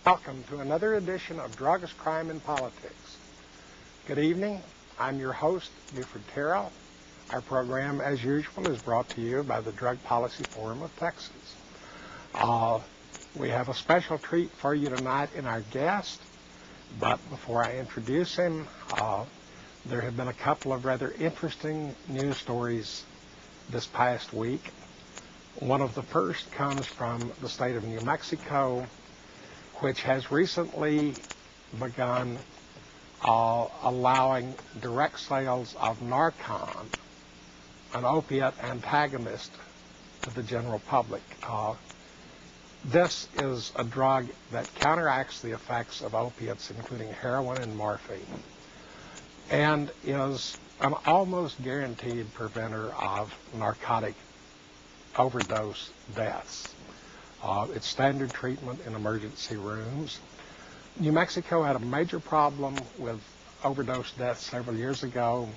Welcome to another edition of Drugs, Crime, and Politics. Good evening. I'm your host, Buford Terrell. Our program, as usual, is brought to you by the Drug Policy Forum of Texas. We have a special treat for you tonight in our guest, but before I introduce him, there have been a couple of rather interesting news stories this past week. One of the first comes from the state of New Mexico, which has recently begun allowing direct sales of Narcan, an opiate antagonist, to the general public. This is a drug that counteracts the effects of opiates, including heroin and morphine, and is an almost guaranteed preventer of narcotic overdose deaths. It's standard treatment in emergency rooms. New Mexico had a major problem with overdose deaths several years ago.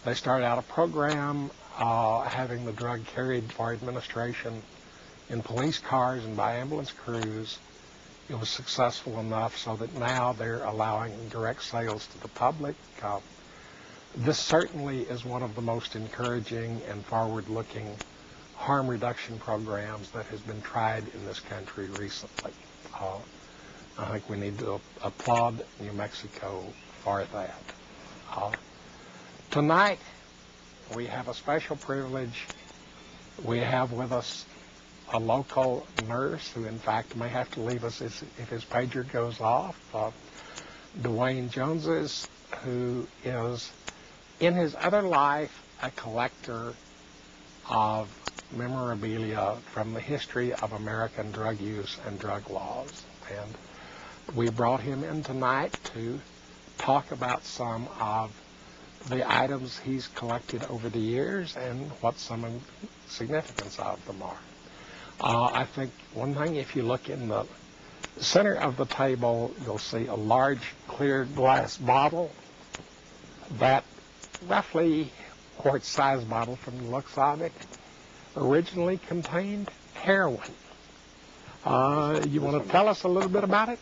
They started out a program having the drug carried for administration in police cars and by ambulance crews. It was successful enough so that now they're allowing direct sales to the public. This certainly is one of the most encouraging and forward-looking harm reduction programs that has been tried in this country recently. I think we need to applaud New Mexico for that. Tonight, we have a special privilege. We have with us a local nurse who, in fact, may have to leave us if his pager goes off. Dwayne Joneses, who is, in his other life, a collector of memorabilia from the history of American drug use and drug laws. And we brought him in tonight to talk about some of the items he's collected over the years and what some of the significance of them are. I think one thing, if you look in the center of the table, you'll see a large clear glass bottle. That roughly quart-sized bottle from the looks of it originally contained heroin. You want to tell us a little bit about it?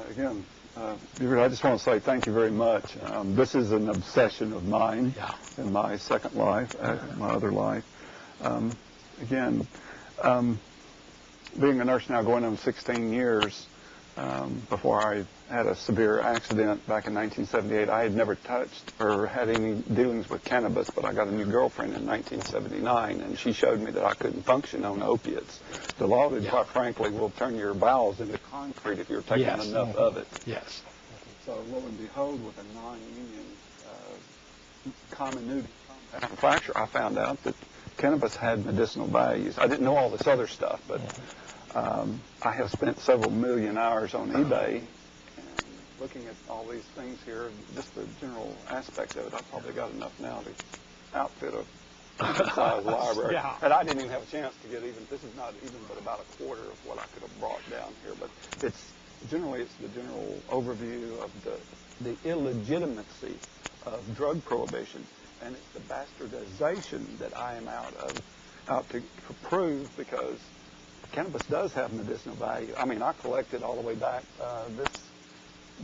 Again, I just want to say thank you very much. This is an obsession of mine in my second life, my other life. Again, being a nurse now going on 16 years, before I had a severe accident back in 1978, I had never touched or had any dealings with cannabis, but I got a new girlfriend in 1979, and she showed me that I couldn't function on opiates. Dilaudid, quite frankly, will turn your bowels into concrete if you're taking enough of it. Yes. So lo and behold, with a non-union comminuted manufacturer, I found out that cannabis had medicinal values. I didn't know all this other stuff, but I have spent several million hours on eBay and looking at all these things here, just the general aspect of it. I've probably got enough now to outfit a good-sized library. And I didn't even have a chance to get even, this is not even but about a quarter of what I could have brought down here, but it's the general overview of the illegitimacy of drug prohibition, and it's the bastardization that I am out to prove, because cannabis does have medicinal value. I mean, I collected all the way back. This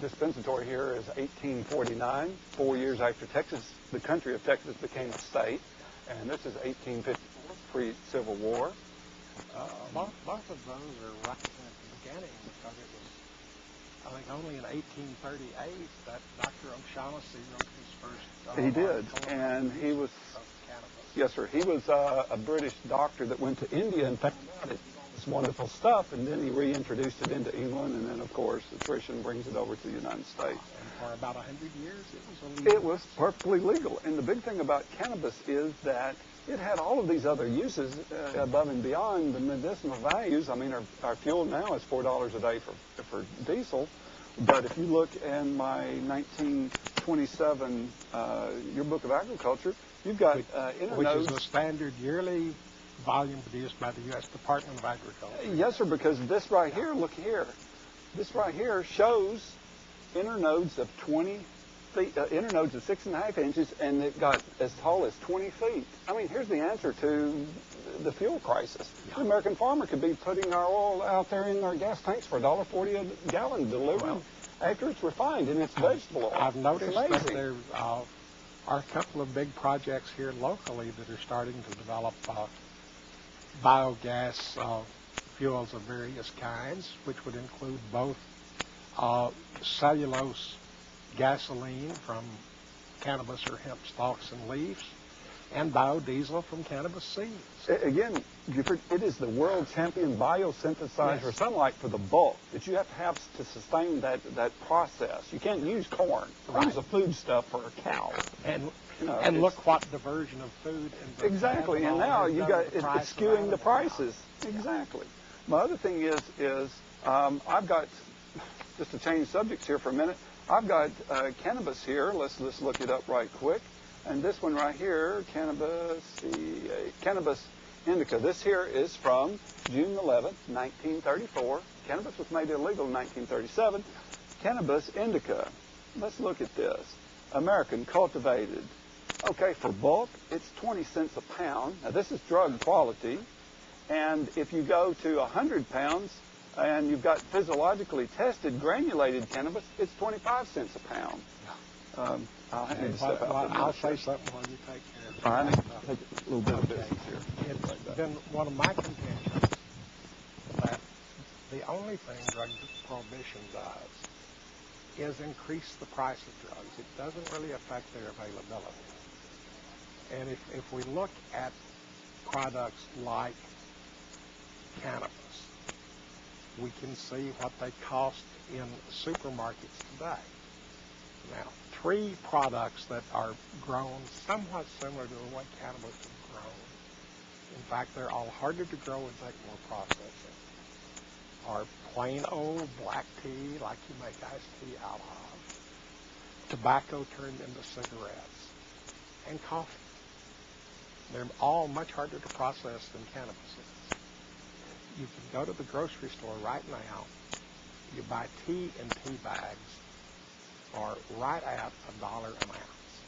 dispensatory here is 1849, 4 years after the country of Texas became a state, and this is 1854, pre-Civil War. Both of those are right at the beginning, because it was, I think, only in 1838 that Dr. O'Shaughnessy wrote his first He did, and he was, yes, sir, he was a British doctor that went to India and found out it. Wonderful stuff, and then he reintroduced it into England, and then, of course, attrition brings it over to the United States. And for about 100 years, it was illegal. It was perfectly legal, and the big thing about cannabis is that it had all of these other uses above and beyond the medicinal values. I mean, our fuel now is $4 a day for diesel, but if you look in my 1927 Yearbook of Agriculture, you've got internodes. Which is the standard yearly volume produced by the U.S. Department of Agriculture. Yes, sir, because this right here, look here, this right here shows internodes of 20 feet, internodes of 6.5 inches, and it got as tall as 20 feet. I mean, here's the answer to the fuel crisis. Yeah. The American farmer could be putting our oil out there in our gas tanks for $1.40 a gallon delivered after it's refined, and it's vegetable oil. I've noticed that amazing. there are a couple of big projects here locally that are starting to develop biogas fuels of various kinds, which would include both cellulose gasoline from cannabis or hemp stalks and leaves, and biodiesel from cannabis seeds. Again, Gifford, it is the world champion biosynthesizer Yes. sunlight for the bulk that you have to sustain that process. You can't use corn. Corn is a food stuff for a cow. And You know, and it's- look what diversion of food and Exactly, and ethanol now has you done got to the it's price of skewing the animal prices. Exactly. My other thing is I've got, just to change subjects here for a minute, I've got cannabis here. Let's look it up right quick. And this one right here, cannabis indica. This here is from June 11th, 1934. Cannabis was made illegal in 1937. Cannabis indica. Let's look at this. American cultivated. Okay, for bulk, it's 20 cents a pound. Now, this is drug quality. And if you go to 100 pounds and you've got physiologically tested granulated cannabis, it's 25 cents a pound. I'll need to step out. I'll say something while you take care of it. All right, I need to take a little bit of business here. It's been one of my contentions that the only thing drug prohibition does is increase the price of drugs. It doesn't really affect their availability. And if we look at products like cannabis, we can see what they cost in supermarkets today. Now, 3 products that are grown somewhat similar to the way cannabis is grown, in fact, they're all harder to grow and take more processing, are plain old black tea, like you make iced tea out of, tobacco turned into cigarettes, and coffee. They're all much harder to process than cannabis is. You can go to the grocery store right now, you buy tea in tea bags for right at $1 an ounce.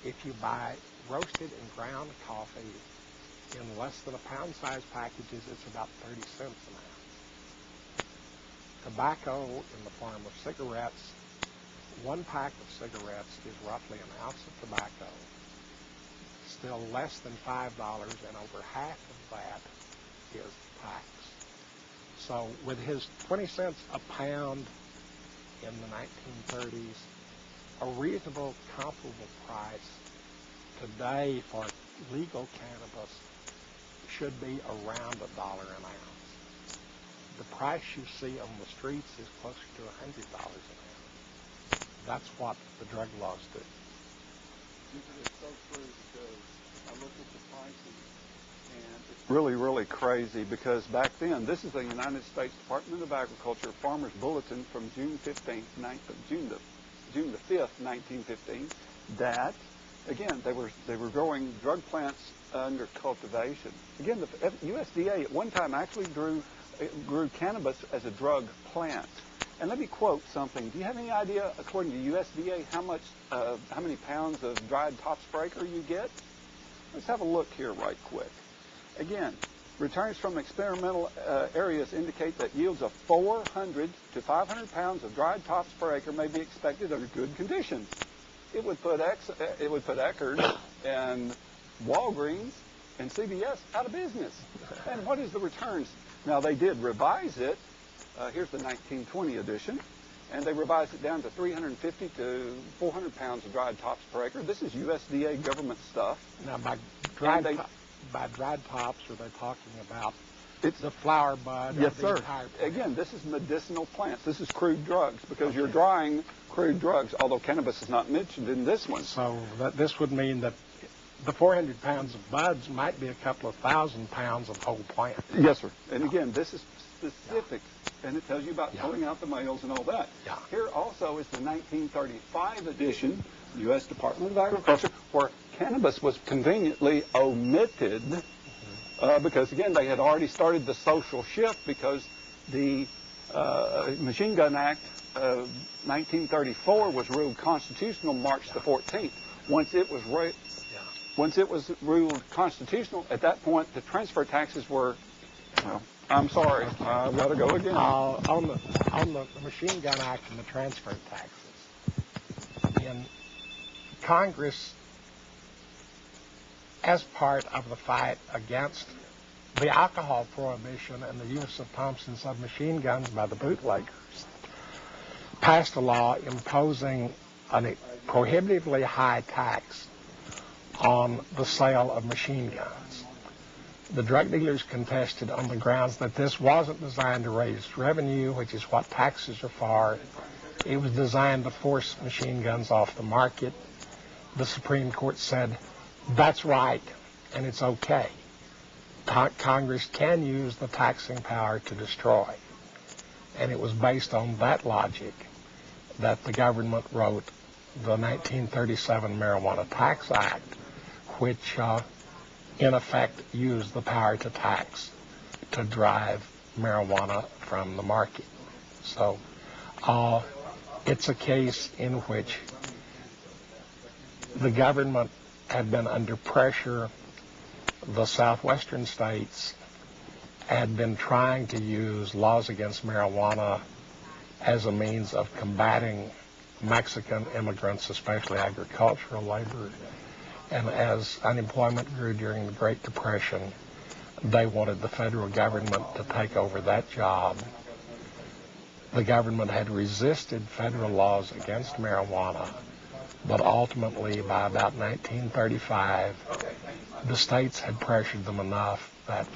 If you buy roasted and ground coffee in less than a pound-sized packages, it's about 30 cents an ounce. Tobacco in the form of cigarettes, 1 pack of cigarettes is roughly an ounce of tobacco, still less than $5, and over half of that is tax. So with his 20 cents a pound in the 1930s, a reasonable comparable price today for legal cannabis should be around $1 an ounce. The price you see on the streets is closer to $100 an ounce. That's what the drug laws do. It's so true because I look at the prices and it's really, really crazy because back then, this is the United States Department of Agriculture Farmers Bulletin from June the 5th, 1915, that, again, they were growing drug plants under cultivation. Again, the USDA at one time actually grew cannabis as a drug plant. And let me quote something. Do you have any idea, according to USDA, how many pounds of dried tops per acre you get? Let's have a look here right quick. Again, returns from experimental areas indicate that yields of 400 to 500 pounds of dried tops per acre may be expected under good conditions. It would put Eckerd and Walgreens and CVS out of business. And what is the returns? Now, they did revise it. Here's the 1920 edition. And they revised it down to 350 to 400 pounds of dried tops per acre. This is USDA government stuff. Now, by dried tops, are they talking about the flower bud? Yes, or the sir. entire plant? Again, this is medicinal plants. This is crude drugs because you're drying crude drugs, although cannabis is not mentioned in this one. So this would mean that the 400 pounds of buds might be a couple of thousand pounds of whole plant. Yes, sir. And again, this is specific, and it tells you about pulling out the males and all that. Yeah. Here also is the 1935 edition, U.S. Department of Agriculture, where cannabis was conveniently omitted because, again, they had already started the social shift because the Machine Gun Act of 1934 was ruled constitutional March the 14th. Once it was once it was ruled constitutional, at that point the transfer taxes were, well, I'm sorry, I've got to go again. On the Machine Gun Act and the transfer taxes, in Congress, as part of the fight against the alcohol prohibition and the use of Thompson submachine guns by the bootleggers, passed a law imposing a prohibitively high tax on the sale of machine guns. The drug dealers contested on the grounds that this wasn't designed to raise revenue, which is what taxes are for. It was designed to force machine guns off the market. The Supreme Court said, that's right, and it's okay. Congress can use the taxing power to destroy. And it was based on that logic that the government wrote the 1937 Marijuana Tax Act, which in effect used the power to tax to drive marijuana from the market. So it's a case in which the government had been under pressure. The southwestern states had been trying to use laws against marijuana as a means of combating Mexican immigrants, especially agricultural labor. And as unemployment grew during the Great Depression, they wanted the federal government to take over that job. The government had resisted federal laws against marijuana, but ultimately by about 1935, the states had pressured them enough that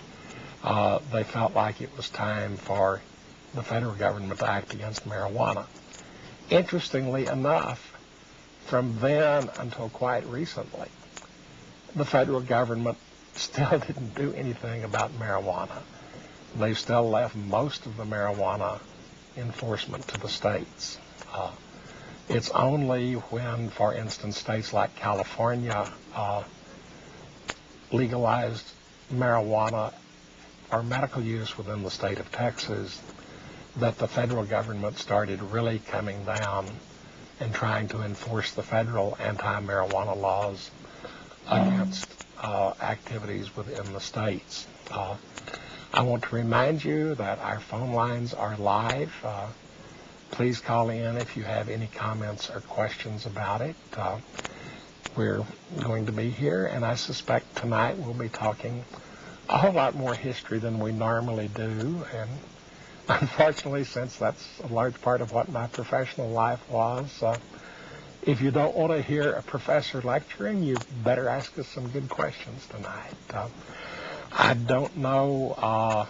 they felt like it was time for the federal government to act against marijuana. Interestingly enough, from then until quite recently, the federal government still didn't do anything about marijuana. They still left most of the marijuana enforcement to the states. It's only when, for instance, states like California legalized marijuana for medical use within the state of Texas that the federal government started really coming down and trying to enforce the federal anti-marijuana laws against activities within the states. I want to remind you that our phone lines are live. Please call in if you have any comments or questions about it. We're going to be here, and I suspect tonight we'll be talking a whole lot more history than we normally do. And unfortunately, since that's a large part of what my professional life was, if you don't want to hear a professor lecturing, you better ask us some good questions tonight. I don't know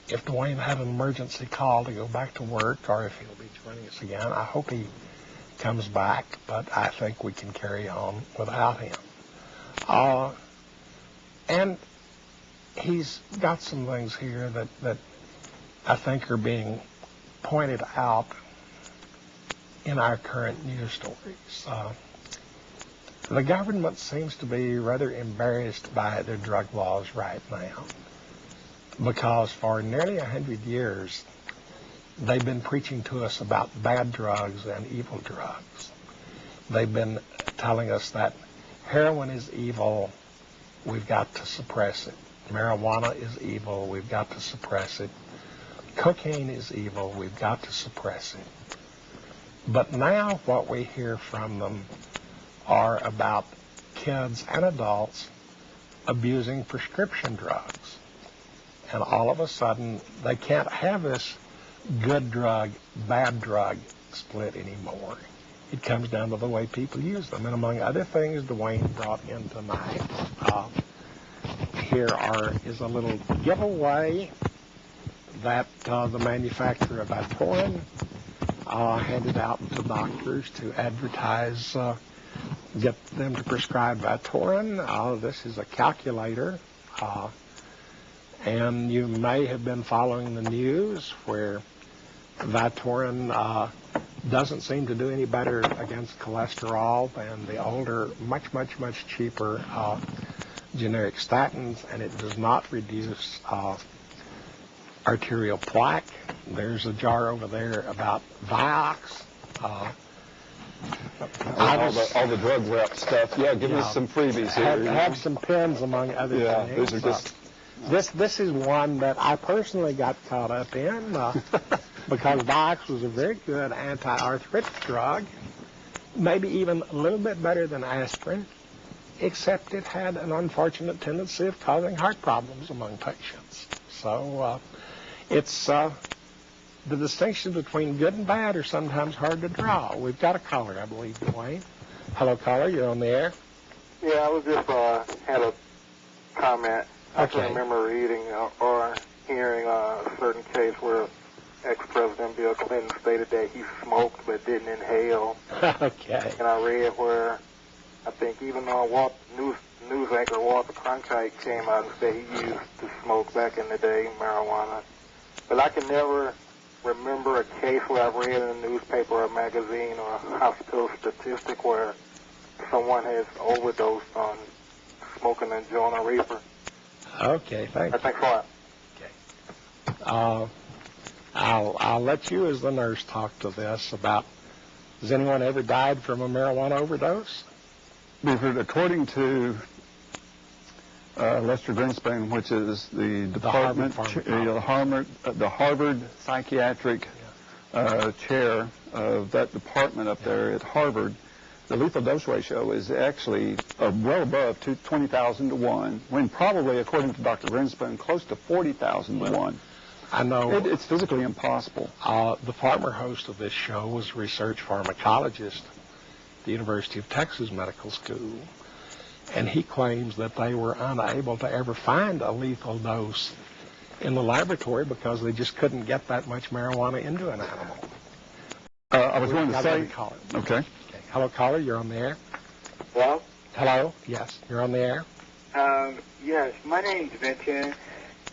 if Dwayne had an emergency call to go back to work or if he'll be joining us again. I hope he comes back, but I think we can carry on without him. And he's got some things here that I think are being pointed out in our current news stories. The government seems to be rather embarrassed by their drug laws right now, because for nearly 100 years they've been preaching to us about bad drugs and evil drugs. They've been telling us that heroin is evil, we've got to suppress it. Marijuana is evil, we've got to suppress it. Cocaine is evil, we've got to suppress it. But now what we hear from them are about kids and adults abusing prescription drugs. And all of a sudden, they can't have this good drug, bad drug split anymore. It comes down to the way people use them. And among other things, Dwayne brought in tonight, is a little giveaway that the manufacturer of Atoran handed out to doctors to advertise, get them to prescribe Atoran. This is a calculator. And you may have been following the news where Vytorin doesn't seem to do any better against cholesterol than the older, much, much, much cheaper generic statins, and it does not reduce arterial plaque. There's a jar over there about Vioxx. All the drug rep stuff. Yeah, give me some freebies here. Have some pens among other things. These are just... This is one that I personally got caught up in because Vioxx was a very good anti-arthritic drug, maybe even a little bit better than aspirin, except it had an unfortunate tendency of causing heart problems among patients. So it's the distinction between good and bad are sometimes hard to draw. We've got a caller, I believe, Dwayne. Hello, caller. You're on the air. Yeah, I was just had a comment. I can remember reading or hearing a certain case where ex-President Bill Clinton stated that he smoked but didn't inhale. Okay. And I read where I think even news anchor Walter Cronkite came out and said he used to smoke back in the day, marijuana. But I can never remember a case where I've read in a newspaper or a magazine or a hospital statistic where someone has overdosed on smoking a joint or reefer. Okay, thank you. Thanks a lot. Okay. I'll let you as the nurse talk to this about, has anyone ever died from a marijuana overdose? According to Lester Greenspan, which is the department, the Harvard psychiatric chair of that department up there at Harvard, the lethal dose ratio is actually well above 20,000 to 1, when probably, according to Dr. Greenspan, close to 40,000 to 1. I know. It's physically impossible. The former host of this show was a research pharmacologist at the University of Texas Medical School, and he claims that they were unable to ever find a lethal dose in the laboratory because they just couldn't get that much marijuana into an animal. I was going to say... Okay. Hello, caller. You're on the air. Hello? Hello. Yes, you're on the air. Yes, my name's Vincent,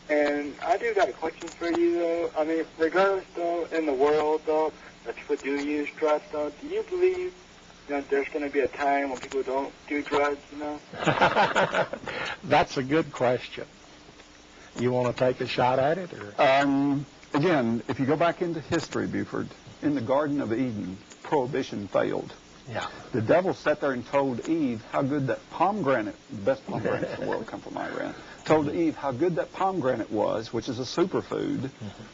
and I do got a question for you, though. I mean, regardless, though, in the world, though, that people do use drugs, though, do you believe, there's going to be a time when people don't do drugs, That's a good question. You want to take a shot at it? Or? Again, if you go back into history, Buford, in the Garden of Eden, prohibition failed. Yeah. The devil sat there and told Eve how good that pomegranate, the best pomegranates in the world come from Iran, told Eve how good that pomegranate was, which is a superfood,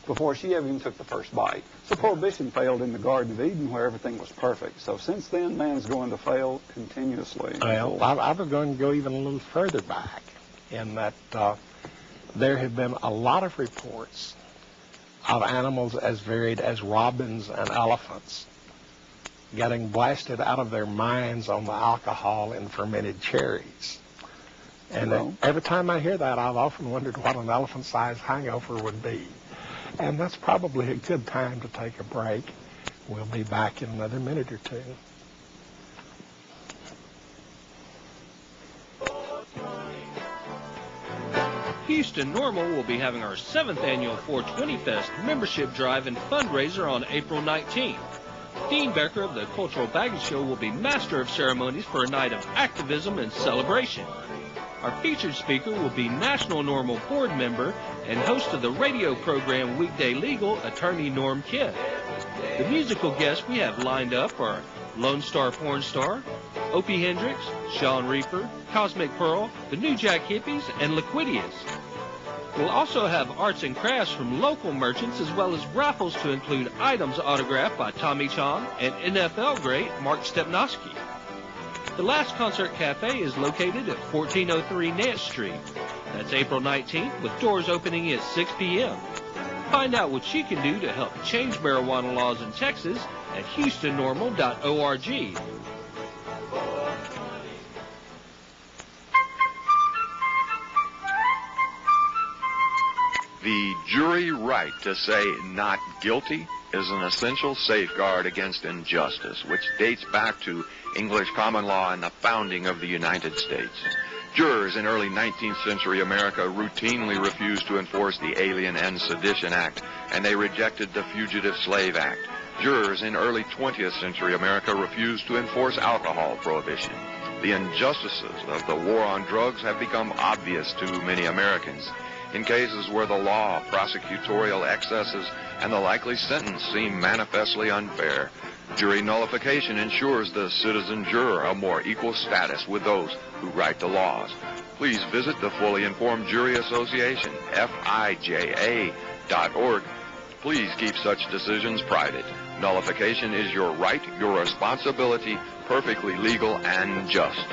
before she ever even took the first bite. So prohibition failed in the Garden of Eden where everything was perfect. So since then, man's going to fail continuously. Well, I was going to go even a little further back in that there have been a lot of reports of animals as varied as robins and elephants getting blasted out of their minds on the alcohol in fermented cherries. And every time I hear that, I've often wondered what an elephant-sized hangover would be. And that's probably a good time to take a break. We'll be back in another minute or two. Houston Normal will be having our 7th annual 420 Fest membership drive and fundraiser on April 19th. Dean Becker of the Cultural Baggage Show will be master of ceremonies for a night of activism and celebration. Our featured speaker will be National Normal Board member and host of the radio program Weekday Legal, attorney Norm Kidd. The musical guests we have lined up are Lone Star Porn Star, Opie Hendricks, Sean Reaper, Cosmic Pearl, the New Jack Hippies, and Liquidius. We'll also have arts and crafts from local merchants as well as raffles to include items autographed by Tommy Chong and NFL great Mark Stepnoski. The Last Concert Cafe is located at 1403 Nance Street. That's April 19th with doors opening at 6 p.m. Find out what you can do to help change marijuana laws in Texas at houstonnormal.org. The jury right to say not guilty is an essential safeguard against injustice, which dates back to English common law and the founding of the United States. Jurors in early 19th century America routinely refused to enforce the Alien and Sedition Act, and they rejected the Fugitive Slave Act. Jurors in early 20th century America refused to enforce alcohol prohibition. The injustices of the war on drugs have become obvious to many Americans. In cases where the law, prosecutorial excesses, and the likely sentence seem manifestly unfair, Jury nullification ensures the citizen juror a more equal status with those who write the laws. Please visit the Fully Informed Jury Association, FIJA.org. Please keep such decisions private. Nullification is your right, your responsibility, perfectly legal and just.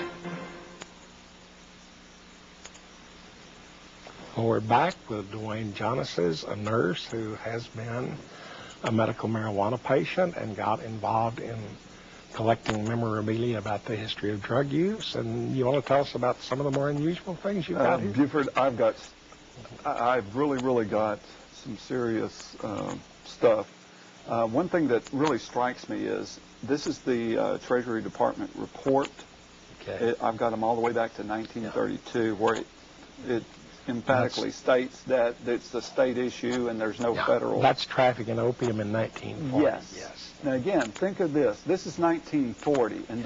Well, we're back with Dwayne Jonas, a nurse who has been a medical marijuana patient and got involved in collecting memorabilia about the history of drug use. And you want to tell us about some of the more unusual things you've got here? Buford, I've really got some serious stuff. One thing that really strikes me is this is the Treasury Department report. Okay. I've got them all the way back to 1932, where it emphatically states that it's a state issue and there's no federal. That's traffic in opium in 1940. Yes. Now again, think of this. This is 1940, and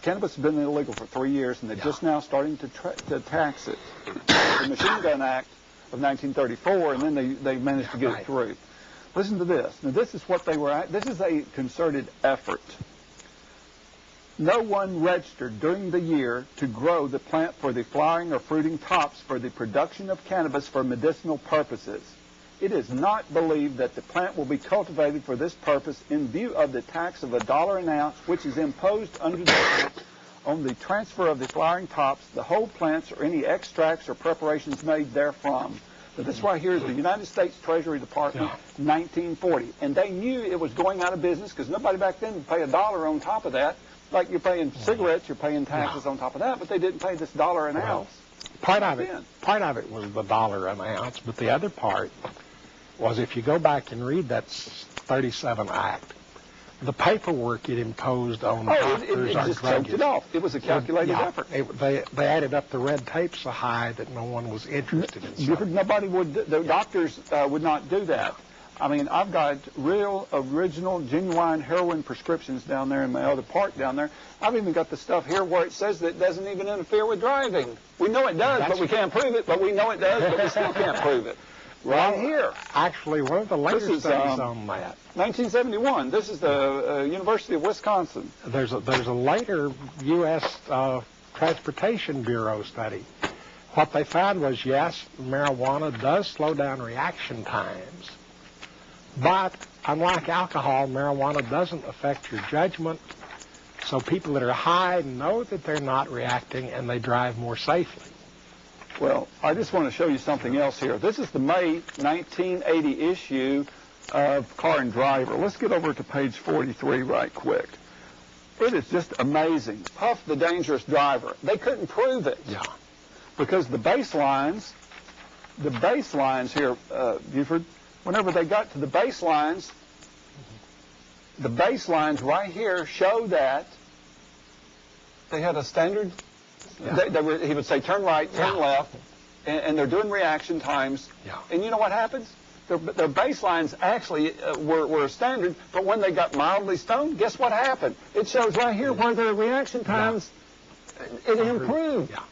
cannabis has been illegal for 3 years, and they're just now starting to tax it. The Machine Gun Act of 1934, and then they managed to get it through. Listen to this. Now this is what they were at. This is a concerted effort. No one registered during the year to grow the plant for the flowering or fruiting tops for the production of cannabis for medicinal purposes. It is not believed that the plant will be cultivated for this purpose in view of the tax of $1 an ounce, which is imposed under the on the transfer of the flowering tops, the whole plants, or any extracts or preparations made therefrom. So this right here is the United States Treasury Department, 1940. And they knew it was going out of business because nobody back then would pay $1 on top of that. Like you're paying cigarettes, you're paying taxes on top of that, but they didn't pay this $1 an ounce. Part of it was the $1 an ounce, but the other part was, if you go back and read that 37 Act, the paperwork it imposed on doctors it just choked it off. It was a calculated effort. They added up the red tape so high that no one was interested in something. Nobody would. The doctors would not do that. I mean, I've got real, original, genuine heroin prescriptions down there in my other park down there. I've even got the stuff here where it says that it doesn't even interfere with driving. We know it does, but we can't prove it. But we know it does, but we still can't prove it. Right here. Actually, one of the later studies on that. 1971. This is the University of Wisconsin. There's a later U.S. Transportation Bureau study. What they found was, yes, marijuana does slow down reaction times. But unlike alcohol, marijuana doesn't affect your judgment. So people that are high know that they're not reacting, and they drive more safely. Well, I just want to show you something else here. This is the May 1980 issue of Car and Driver. Let's get over to page 43 right quick. It is just amazing. Puff the Dangerous Driver. They couldn't prove it. Yeah. Because the baselines here, Buford, whenever they got to the baselines right here show that they had a standard. He would say turn right, turn left, and they're doing reaction times. Yeah. And you know what happens? Their baselines actually were standard, but when they got mildly stoned, guess what happened? It shows right here where their reaction times, it improved. Yeah.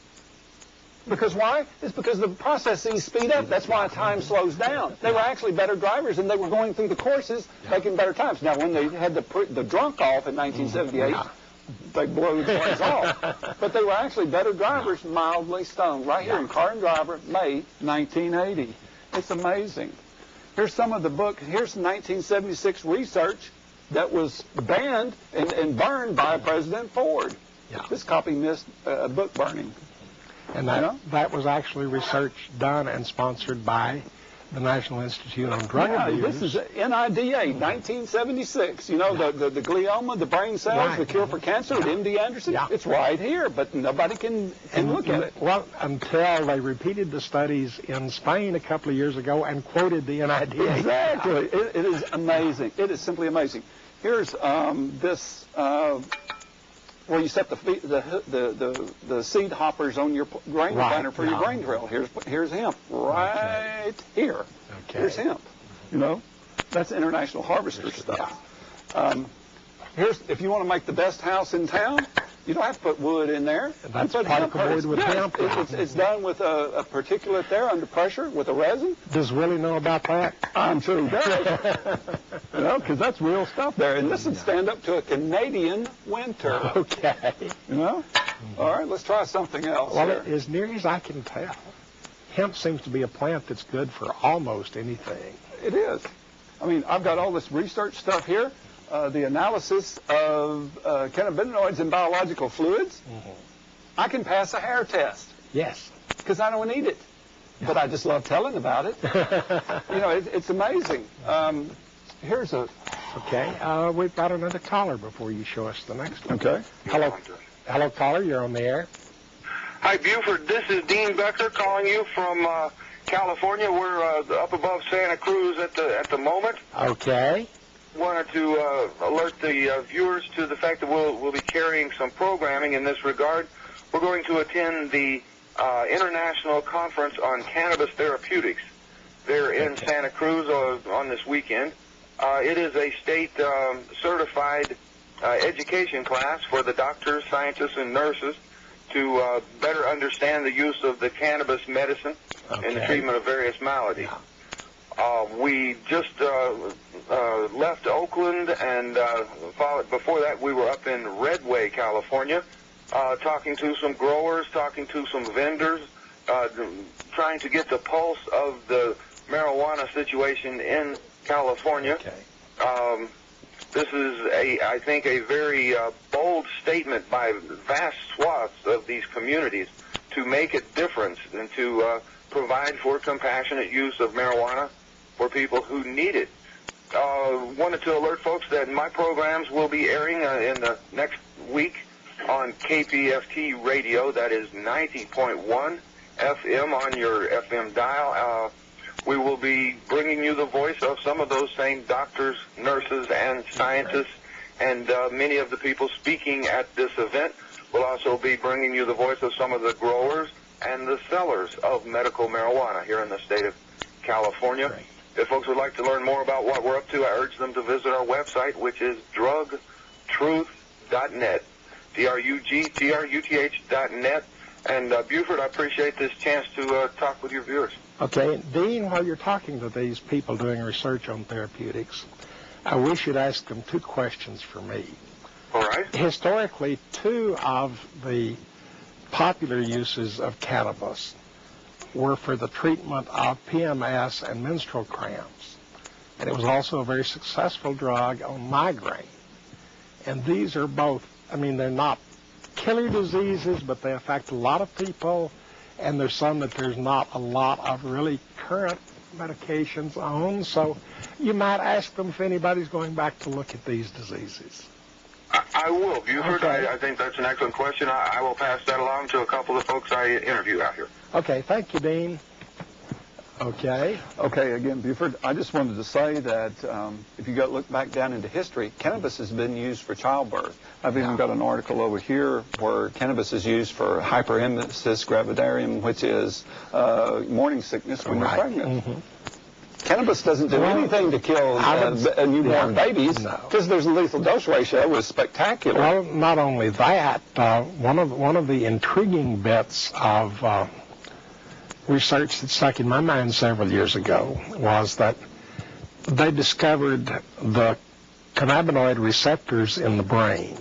Because why? It's because the processes speed up. That's why time slows down. They were actually better drivers, and they were going through the courses making better times. Now, when they had the drunk off in 1978, they blew the place off. But they were actually better drivers, mildly stoned. Right here in Car and Driver, May 1980. It's amazing. Here's some of the book. Here's 1976 research that was banned and burned by President Ford. Yeah. This copy missed book burning. And that was actually research done and sponsored by the National Institute on Drug Abuse. This is NIDA, 1976. You know, the glioma, the brain cells, the cure for cancer at MD Anderson. Yeah. It's right here, but nobody can look at it. Well, until they repeated the studies in Spain a couple of years ago and quoted the NIDA. Exactly. It is amazing. It is simply amazing. Here's this... where you set the seed hoppers on your grain planter for your grain drill. Here's hemp right here. Okay. Here's hemp. You know, that's International Harvester stuff. Here's, if you want to make the best house in town, You don't have to put wood in there. That's you put hemp. particle with hemp. It's done with a particulate there under pressure with a resin. Does Willie know about that? I'm sure he does. You know, because that's real stuff there. And this would stand up to a Canadian winter. Okay. You know? All right, let's try something else. Well, here. as near as I can tell, hemp seems to be a plant that's good for almost anything. It is. I mean, I've got all this research stuff here. The analysis of cannabinoids in biological fluids. Mm-hmm. I can pass a hair test Yes. because I don't need it. But I just love telling about it. You know, it's amazing. Here's a... Okay. We've got another caller before you show us the next one. Okay. Hello, caller. You're on the air. Hi, Buford. This is Dean Becker calling you from California. We're up above Santa Cruz at the moment. Okay. Wanted to alert the viewers to the fact that we'll be carrying some programming in this regard. We're going to attend the International Conference on Cannabis Therapeutics there in Santa Cruz on this weekend. It is a state certified education class for the doctors, scientists, and nurses to better understand the use of the cannabis medicine in the treatment of various maladies. We just left Oakland, and before that we were up in Redway, California, talking to some growers, talking to some vendors, trying to get the pulse of the marijuana situation in California. Okay. This is, I think, a very bold statement by vast swaths of these communities to make a difference and to provide for compassionate use of marijuana for people who need it. Wanted to alert folks that my programs will be airing in the next week on KPFT radio. That is 90.1 FM on your FM dial. We will be bringing you the voice of some of those same doctors, nurses, and scientists, and many of the people speaking at this event. We'll also be bringing you the voice of some of the growers and the sellers of medical marijuana here in the state of California. Great. If folks would like to learn more about what we're up to, I urge them to visit our website, which is drugtruth.net, drugtruth.net. And Buford, I appreciate this chance to talk with your viewers. Okay, Dean, while you're talking to these people doing research on therapeutics, I wish you'd ask them two questions for me. All right. Historically, two of the popular uses of cannabis were for the treatment of PMS and menstrual cramps. And it was also a very successful drug on migraine. And these are both, I mean, they're not killer diseases, but they affect a lot of people. And there's some that there's not a lot of really current medications on. So you might ask them if anybody's going back to look at these diseases. I will, Buford. Okay. I think that's an excellent question. I will pass that along to a couple of folks I interview out here. Okay, thank you, Dean. Okay. Okay, again, Buford, I just wanted to say that if you look back down into history, cannabis has been used for childbirth. I've even got an article over here where cannabis is used for hyperemesis gravidarum, which is morning sickness when you're pregnant. Mm-hmm. Cannabis doesn't do anything to kill newborn babies because there's a lethal dose ratio is spectacular. Well, not only that, one of the intriguing bits of research that stuck in my mind several years ago was that they discovered the cannabinoid receptors in the brain.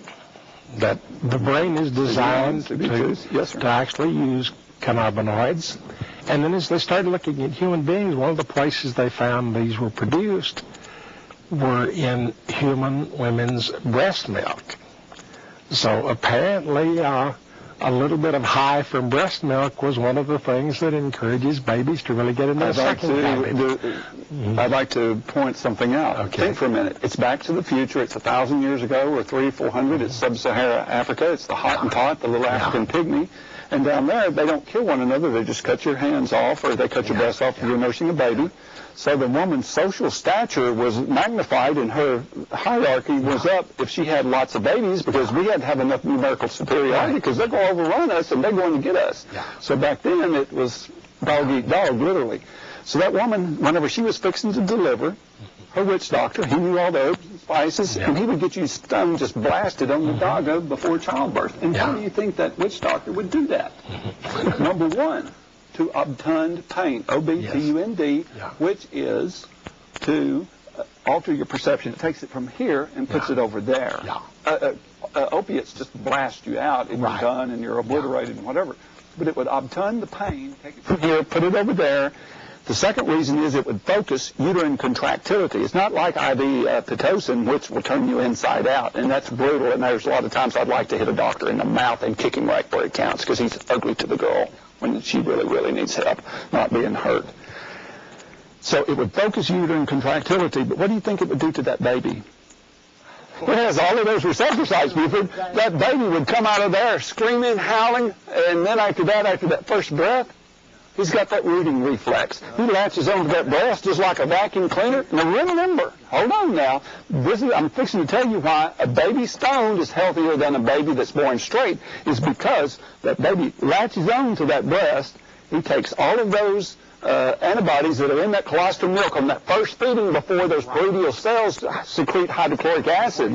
That the brain is designed to actually use cannabinoids. And then as they started looking at human beings, one of the places they found these were produced were in human women's breast milk. So apparently a little bit of high from breast milk was one of the things that encourages babies to really get into the sucking habit. I'd like to point something out. Okay. Think for a minute. It's back to the future. It's 1,000 years ago or 300-400. It's sub-Sahara Africa. It's the Hottentot, the little African pygmy. And down there, they don't kill one another. They just cut your hands off or they cut your breasts off if you're nursing a baby. So the woman's social stature was magnified and her hierarchy was up if she had lots of babies because we had to have enough numerical superiority because they're going to overrun us and they're going to get us. So back then, it was dog eat dog, literally. So that woman, whenever she was fixing to deliver, a witch doctor. He knew all the herbs and spices, and he would get you stoned, just blasted on the doggo before childbirth. And why do you think that witch doctor would do that? Number one, to obtund pain, O-B-T-U-N-D, which is to alter your perception. It takes it from here and puts it over there. Opiates just blast you out and you're done and you're obliterated and whatever. But it would obtund the pain, take it from here, put it over there. The second reason is it would focus uterine contractility. It's not like IV Pitocin, which will turn you inside out, and that's brutal. And there's a lot of times I'd like to hit a doctor in the mouth and kick him right where it counts because he's ugly to the girl when she really, really needs help, not being hurt. So it would focus uterine contractility, but what do you think it would do to that baby? It has all of those receptor sites, Buford. That baby would come out of there screaming, howling, and then after that first breath, he's got that rooting reflex. He latches onto that breast just like a vacuum cleaner. Now remember, hold on now, I'm fixing to tell you why a baby stoned is healthier than a baby that's born straight, is because that baby latches onto that breast. He takes all of those antibodies that are in that colostrum milk on that first feeding before those peroneal cells secrete hydrochloric acid.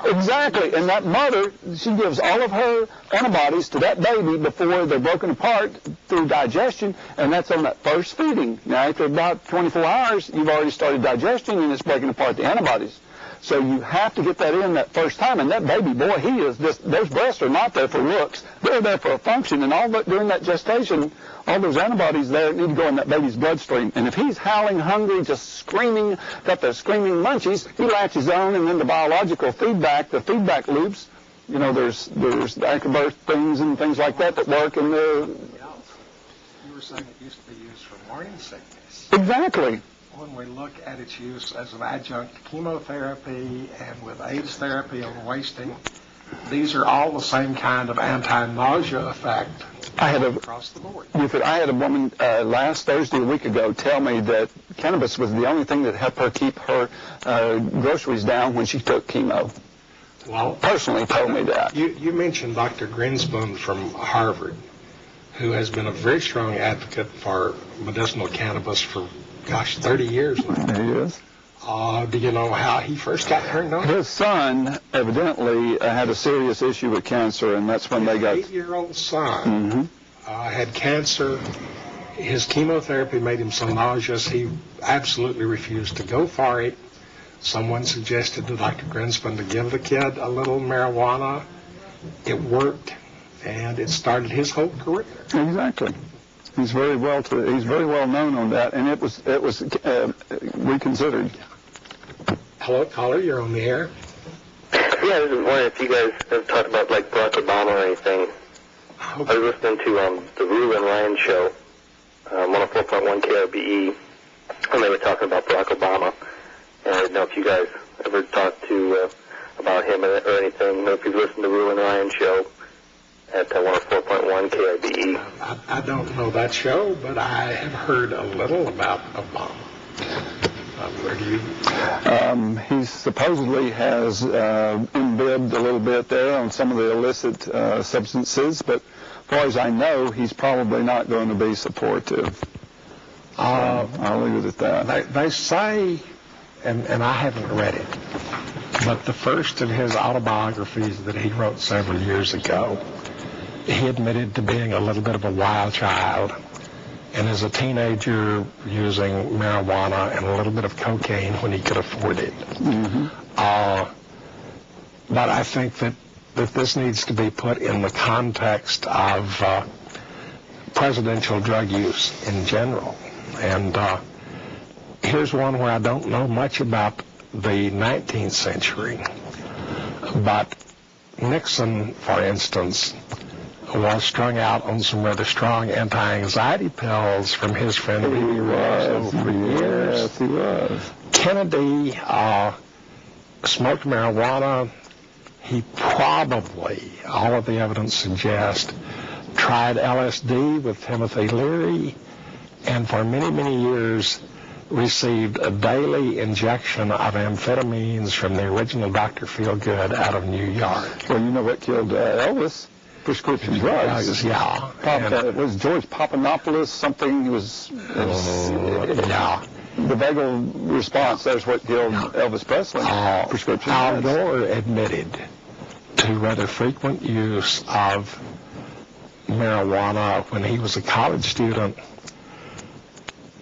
Exactly. And that mother, she gives all of her antibodies to that baby before they're broken apart through digestion, and that's on that first feeding. Now, after about 24 hours, you've already started digestion, and it's breaking apart the antibodies. So you have to get that in that first time. And that baby, boy, those breasts are not there for looks. They're there for a function. And all but during that gestation, all those antibodies there need to go in that baby's bloodstream. And if he's howling, hungry, just screaming, got the screaming munchies, he latches on, and then the biological feedback, the feedback loops, you know, there's the afterbirth things and things like that work in the... You were saying it used to be used for morning sickness. Exactly. When we look at its use as an adjunct to chemotherapy and with AIDS therapy on wasting, these are all the same kind of anti-nausea effect across the board. I had a woman last Thursday, a week ago, tell me that cannabis was the only thing that helped her keep her groceries down when she took chemo. Well, personally told me that. You mentioned Dr. Grinspoon from Harvard, who has been a very strong advocate for medicinal cannabis for 30 years now. He is. Do you know how he first got turned on? His son evidently had a serious issue with cancer, and that's when they got... His 8-year-old son had cancer. His chemotherapy made him so nauseous, he absolutely refused to go for it. Someone suggested to Dr. Grinspoon to give the kid a little marijuana. It worked, and it started his whole career. Exactly. He's very well known on that, and it was reconsidered. Hello, caller, you're on the air. Yeah, I was just wondering if you guys have talked about like Barack Obama or anything. Okay. I was listening to the Rue and Ryan show, 104.1 KRBE, and they were talking about Barack Obama. And I didn't know if you guys ever talked to about him or anything. I don't know if you've listened to Rue and Ryan show at 104.1 KRBE. I don't know that show, but I have heard a little about Obama. Where do you? He supposedly has imbibed a little bit there on some of the illicit substances, but as far as I know, he's probably not going to be supportive. I'll leave it at that. They say, and I haven't read it, but the first of his autobiographies that he wrote several years ago, he admitted to being a little bit of a wild child, and as a teenager using marijuana and a little bit of cocaine when he could afford it. But I think that this needs to be put in the context of presidential drug use in general. And here's one where I don't know much about the 19th century, but Nixon, for instance, was strung out on some rather strong anti-anxiety pills from his friend Lee for years. Yes, he was. Kennedy smoked marijuana. He probably, all of the evidence suggests, tried LSD with Timothy Leary, and for many, many years received a daily injection of amphetamines from the original Dr. Feelgood out of New York. Well, you know what killed Elvis? Prescription drugs. Yeah. It was George Papadopoulos, something. He was... Yeah. the vagal response, that's what killed Elvis Presley. Prescription Al meds. Gore admitted to rather frequent use of marijuana when he was a college student.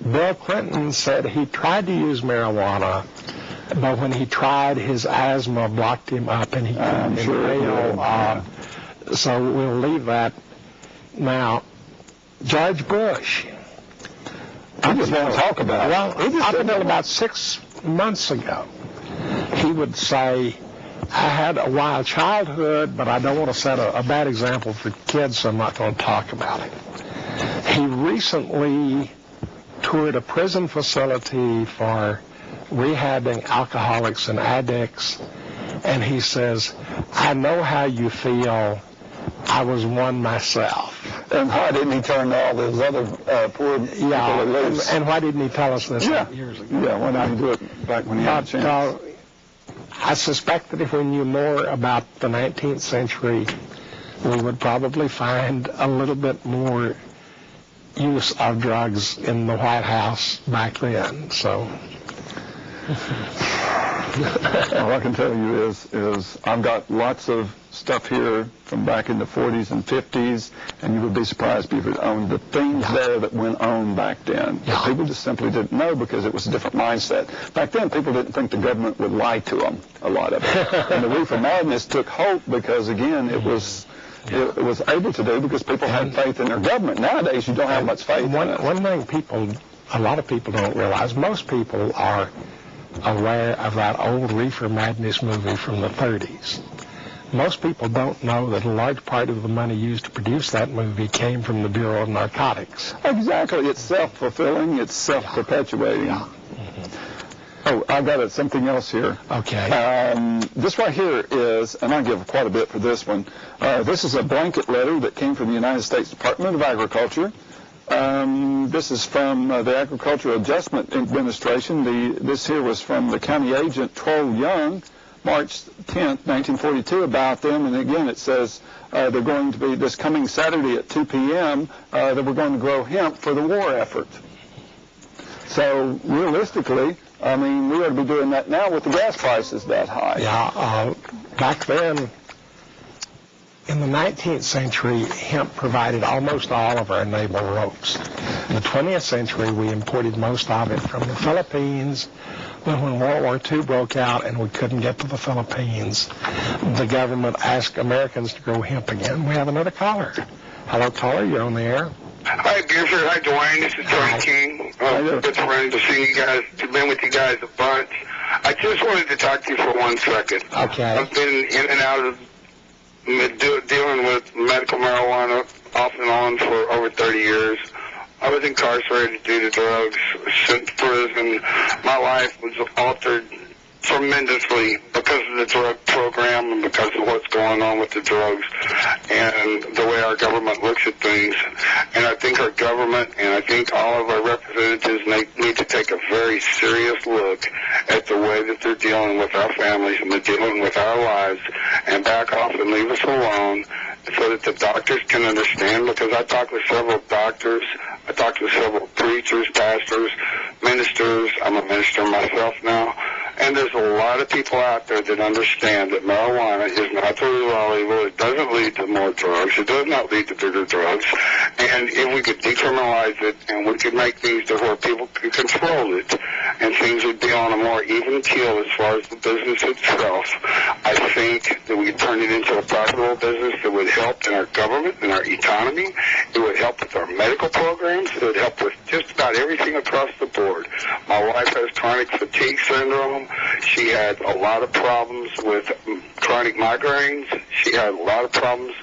Bill Clinton said he tried to use marijuana, but when he tried, his asthma blocked him up and he couldn't inhale. So we'll leave that. Now, George Bush. I just want to talk about it. Well, up until about 6 months ago, he would say, I had a wild childhood, but I don't want to set a bad example for kids, so I'm not going to talk about it. He recently toured a prison facility for rehabbing alcoholics and addicts, and he says, I know how you feel. I was one myself. And why didn't he turn all those other poor people loose? And why didn't he tell us this years ago? Yeah, why didn't he do it back when he had a chance? I suspect that if we knew more about the 19th century, we would probably find a little bit more use of drugs in the White House back then. So, all I can tell you is I've got lots of stuff here from back in the 40s and 50s, and you would be surprised if you owned the things there that went on back then. Yeah. People just simply didn't know because it was a different mindset. Back then, people didn't think the government would lie to them, a lot of it. And the reefer madness took hope because, again, it was able to do because people had faith in their government. Nowadays, you don't have much faith in it. One thing a lot of people don't realize, most people are aware of that old Reefer Madness movie from the 30s. Most people don't know that a large part of the money used to produce that movie came from the Bureau of Narcotics. Exactly. It's self-fulfilling. It's self-perpetuating. Yeah. Oh, I've got something else here. Okay. This right here is, and I give quite a bit for this one, this is a blanket letter that came from the United States Department of Agriculture. This is from the Agricultural Adjustment Administration. This here was from the county agent, Troll Young, March 10th, 1942, about them. And again, it says they're going to be, this coming Saturday at 2 p.m., that we're going to grow hemp for the war effort. So realistically, I mean, we ought to be doing that now with the gas prices that high. Yeah, back then, in the 19th century, hemp provided almost all of our naval ropes. In the 20th century, we imported most of it from the Philippines. But when World War II broke out and we couldn't get to the Philippines, the government asked Americans to grow hemp again. We have another caller. Hello, caller. You're on the air. Hi, Buford. Hi, Dwayne. This is Tony King. Good friend to see you guys. I've been with you guys a bunch. I just wanted to talk to you for 1 second. Okay. I've been in and out of dealing with medical marijuana off and on for over 30 years. I was incarcerated due to drugs, sent to prison. My life was altered tremendously because of the drug program and because of what's going on with the drugs and the way our government looks at things. And I think our government and I think all of our representatives need to take a very serious look at the way that they're dealing with our families and they're dealing with our lives and back off and leave us alone so that the doctors can understand, because I talked with several doctors, I talked with several preachers, pastors, ministers. I'm a minister myself now. And there's a lot of people out there that understand that marijuana is not the root of all evil. It doesn't lead to more drugs. It does not lead to bigger drugs. And if we could decriminalize it and we could make things to where people could control it and things would be on a more even keel as far as the business itself, I think that we could turn it into a profitable business that would help in our government and our economy. It would help with our medical programs. It would help with just about everything across the board. My wife has chronic fatigue syndrome. She had a lot of problems with chronic migraines. She had a lot of problems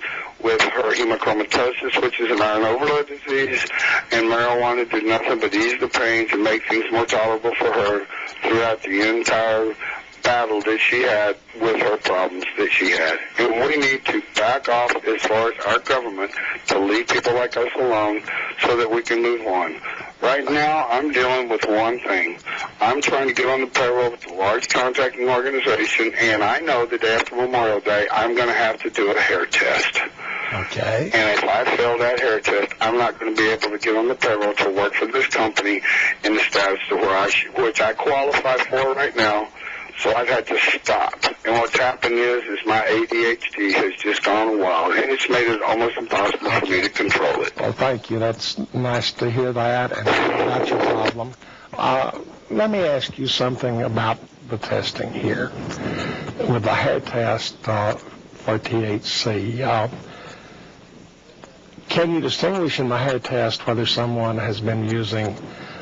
with her hemochromatosis, which is an iron overload disease, and marijuana did nothing but ease the pains and make things more tolerable for her throughout the entire battle that she had with her problems that she had. And we need to back off as far as our government to leave people like us alone so that we can move on. Right now, I'm dealing with one thing. I'm trying to get on the payroll with a large contracting organization, and I know the day after Memorial Day, I'm going to have to do a hair test. Okay. And if I fail that hair test, I'm not going to be able to get on the payroll to work for this company in the status to where which I qualify for right now. So I've had to stop. And what's happened is my ADHD has just gone wild, and it's made it almost impossible for me to control it. Well, thank you. That's nice to hear that, and that's your problem. Let me ask you something about the testing here. With the hair test for THC, can you distinguish in the hair test whether someone has been using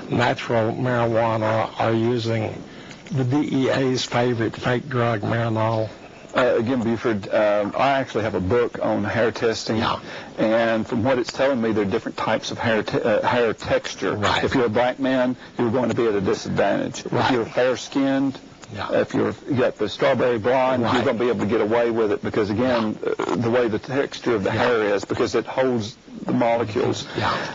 natural marijuana or using the DEA's favorite fake drug, Marinol? Again, Buford, I actually have a book on hair testing, and from what it's telling me, there are different types of hair texture. Right. If you're a black man, you're going to be at a disadvantage. Right. If you're fair-skinned, if you got the strawberry blonde, you're going to be able to get away with it because, again, the way the texture of the hair is, because it holds the molecules.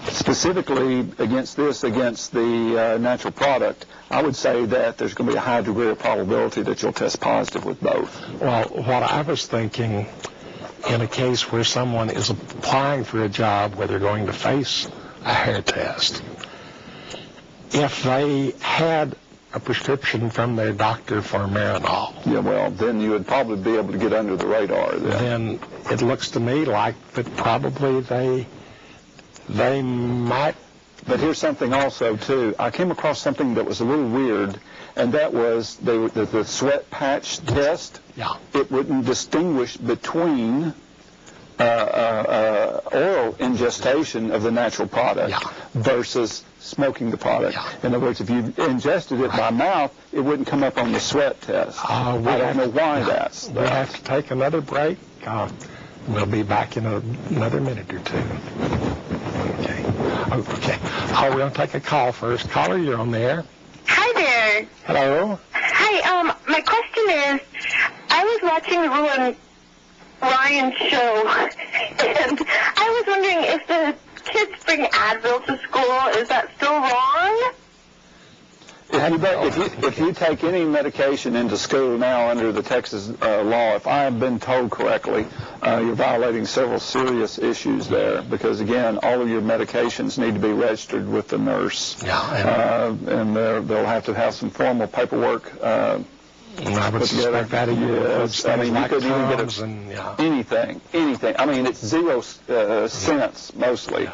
Specifically against the natural product, I would say that there's going to be a high degree of probability that you'll test positive with both. Well, what I was thinking, in a case where someone is applying for a job where they're going to face a hair test, if they had a prescription from their doctor for Marinol, well, then you would probably be able to get under the radar. Then it looks to me like that probably they might. But here's something also, too. I came across something that was a little weird, and that was the sweat patch test. It wouldn't distinguish between oral ingestion of the natural product versus smoking the product. In other words, if you ingested it by mouth, it wouldn't come up on the sweat test. I don't know why that's. We have to take another break. We'll be back in another minute or two. Okay. Oh, we're going to take a call first. Caller, you're on the air. Hi there. Hello. Hi. My question is, I was watching the Rule and Ryan show, and I was wondering if the kids bring Advil to school, is that still wrong? If you take any medication into school now under the Texas law, if I have been told correctly, you're violating several serious issues there because, again, all of your medications need to be registered with the nurse. And they'll have to have some formal paperwork. I would suspect that of you. I mean, you could even get anything. I mean, it's 0 cents mostly.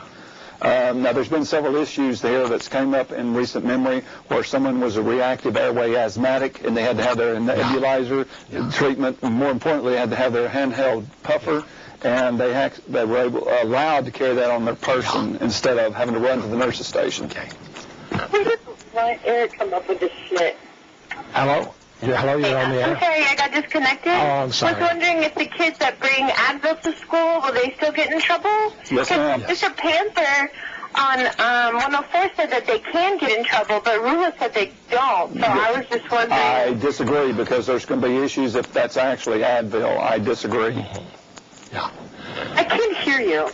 Now, there's been several issues there that's came up in recent memory where someone was a reactive airway asthmatic and they had to have their nebulizer treatment, and more importantly, they had to have their handheld puffer, and they were allowed to carry that on their person instead of having to run to the nurse's station. Why Eric come up with this shit? Hello? Hello, you're on the air. I'm sorry, I got disconnected. Oh, I'm sorry. I was wondering if the kids that bring Advil to school, will they still get in trouble? Yes, ma'am. Mr. Panther on 104 said that they can get in trouble, but Rula said they don't. So I was just wondering. I disagree because there's going to be issues if that's actually Advil. I disagree. I can't hear you.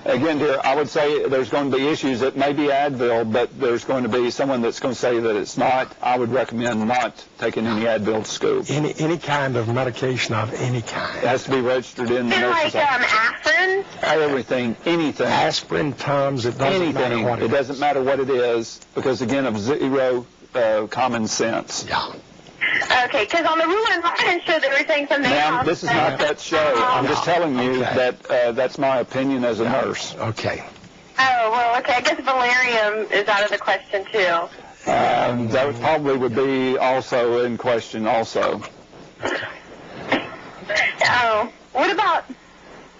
Again, dear, I would say there's going to be issues. It may be Advil, but there's going to be someone that's going to say that it's not. I would recommend not taking any Advil to school. Any kind of medication of any kind. It has to be registered in the nurse's office. Aspirin? Everything, anything. Aspirin, Tums, it doesn't matter what it is. It doesn't matter what it is because, again, of 0 common sense. Okay, because on the Rule and Ryan show, they were saying something else. Ma'am, this is not that show. I'm just telling you that that's my opinion as a nurse. Okay. Oh, well, okay. I guess Valerium is out of the question, too. That probably would be also in question also. Oh, what about,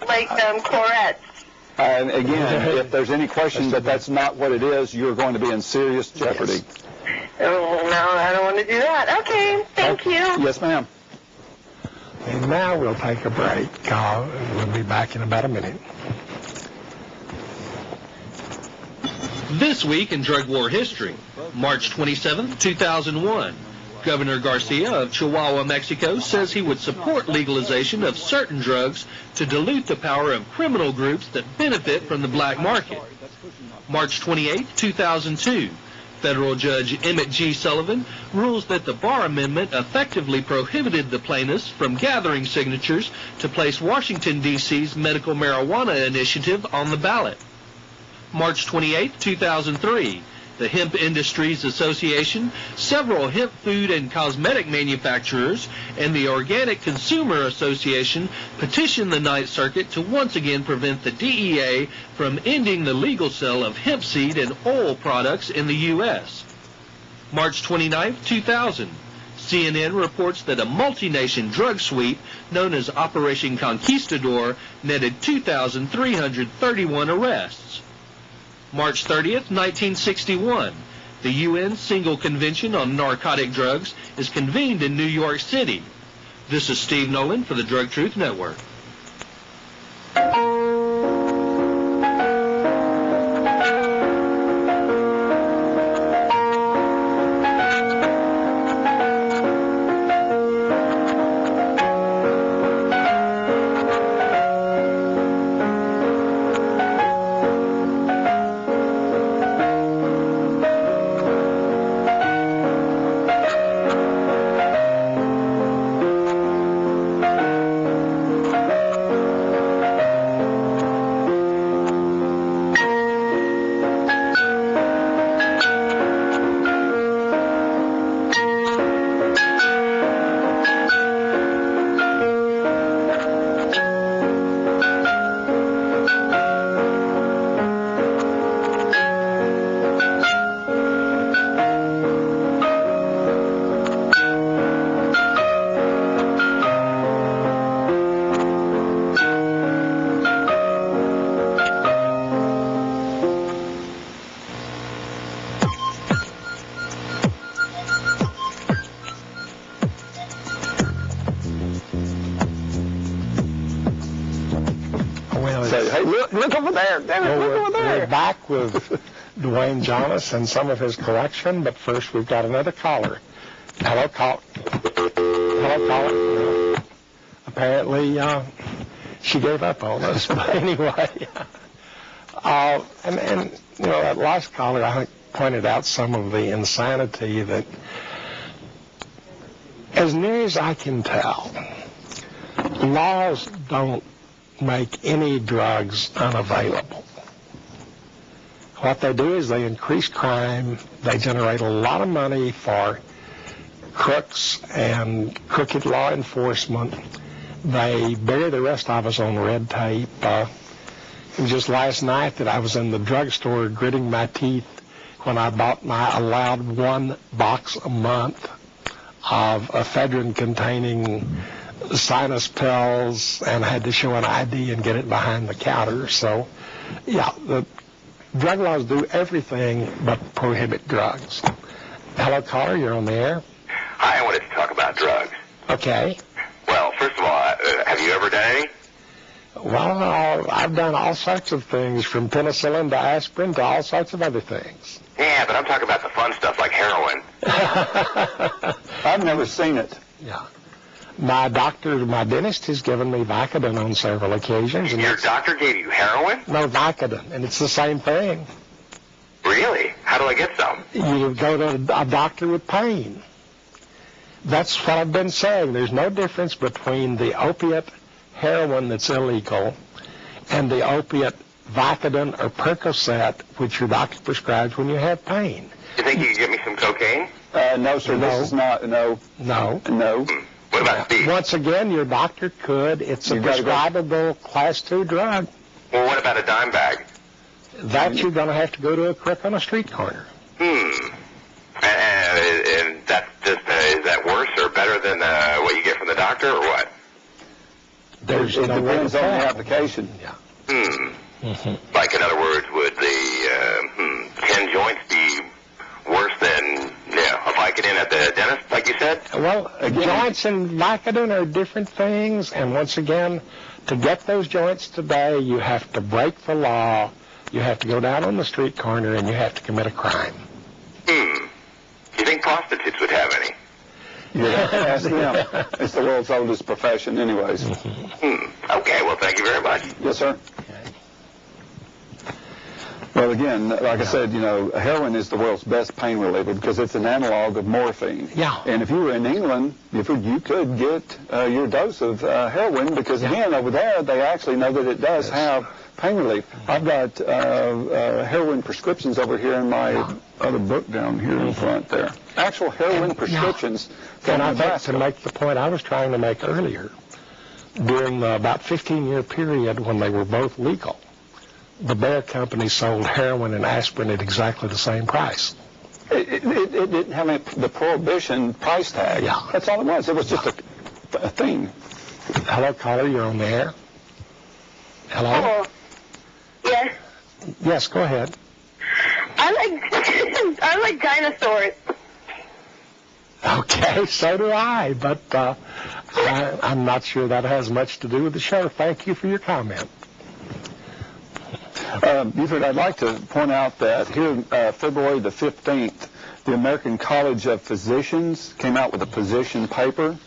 like, chlorets? And again, if there's any question that that's not what it is, you're going to be in serious jeopardy. Oh, no, I don't want to do that. Okay, thank you. Yes, ma'am. And now we'll take a break. We'll be back in about a minute. This week in drug war history, March 27, 2001. Governor Garcia of Chihuahua, Mexico, says he would support legalization of certain drugs to dilute the power of criminal groups that benefit from the black market. March 28, 2002. Federal Judge Emmett G. Sullivan rules that the Barr Amendment effectively prohibited the plaintiffs from gathering signatures to place Washington, D.C.'s medical marijuana initiative on the ballot. March 28, 2003, the Hemp Industries Association, several hemp food and cosmetic manufacturers, and the Organic Consumer Association petitioned the Ninth Circuit to once again prevent the DEA from ending the legal sale of hemp seed and oil products in the U.S. March 29, 2000, CNN reports that a multi-nation drug sweep known as Operation Conquistador netted 2,331 arrests. March 30th, 1961, the UN Single Convention on Narcotic Drugs is convened in New York City. This is Steve Nolan for the Drug Truth Network. Hey, look over there. Damn it, look over there. We're back with Dwayne Jonas and some of his collection, but first we've got another caller. Hello, caller. No. Apparently, she gave up on us, but anyway. And you know, that last caller, I think, pointed out some of the insanity that, as near as I can tell, laws don't make any drugs unavailable. What they do is they increase crime, they generate a lot of money for crooks and crooked law enforcement, they bury the rest of us on red tape. It was just last night that I was in the drugstore gritting my teeth when I bought my allowed one box a month of ephedrine containing sinus pills, and I had to show an ID and get it behind the counter. So, yeah, the drug laws do everything but prohibit drugs. Hello, caller, you're on the air. Hi, I wanted to talk about drugs. Okay. Well, first of all, have you ever done any? Well, I've done all sorts of things, from penicillin to aspirin to all sorts of other things. Yeah, but I'm talking about the fun stuff like heroin. I've never seen it. Yeah. My dentist has given me Vicodin on several occasions. And Your doctor gave you heroin? No, Vicodin, and it's the same thing. Really? How do I get some? You go to a doctor with pain. That's what I've been saying. There's no difference between the opiate heroin that's illegal and the opiate Vicodin or Percocet, which your doctor prescribes when you have pain. You think you could get me some cocaine? No, sir, No. this is not, no. What about speed? Once again, your doctor could. It's a You gotta go- prescribable Class 2 drug. Well, what about a dime bag? That you're going to have to go to a crook on a street corner. And that's just, is that worse or better than what you get from the doctor, or what? There's It no way depends to on the tell. application. Yeah. Like, in other words, would the 10 joints be worse than a Vicodin at the dentist, like you said? Well, joints and Vicodin are different things, and once again, to get those joints today, you have to break the law, you have to go down on the street corner, and you have to commit a crime. Do you think prostitutes would have any? Yeah, ask them. It's the world's oldest profession anyways. Okay, well, thank you very much. Yes, sir. Well, again, like I said, heroin is the world's best pain reliever because it's an analog of morphine. Yeah. And if you were in England, you could get your dose of heroin because, again, over there, they actually know that it does have pain relief. I've got heroin prescriptions over here in my other book down here in front there. Actual heroin prescriptions from And I think Nebraska. to make the point I was trying to make earlier, during the about 15-year period when they were both legal, the Bayer Company sold heroin and aspirin at exactly the same price. It didn't have the prohibition price tag. Yeah. That's all it was. It was just a thing. Hello, caller, you're on the air. Hello? Yes. Yes, go ahead. I like dinosaurs. Okay, so do I, but I'm not sure that has much to do with the show. Thank you for your comment. Buford, I'd like to point out that here, February the 15th, the American College of Physicians came out with a position paper.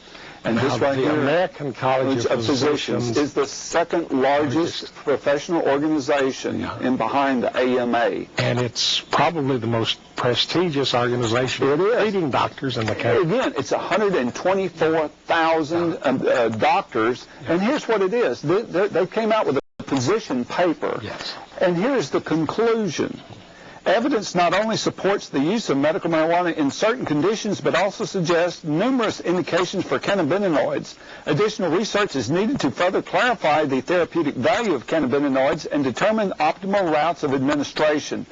And this right the here, American College of Physicians is the second largest professional organization in behind the AMA. And it's probably the most prestigious organization for treating doctors in the country. Again, it's 124,000 doctors. And here's what it is. They came out with a position paper. Yes. And here's the conclusion. Evidence not only supports the use of medical marijuana in certain conditions, but also suggests numerous indications for cannabinoids. Additional research is needed to further clarify the therapeutic value of cannabinoids and determine optimal routes of administration.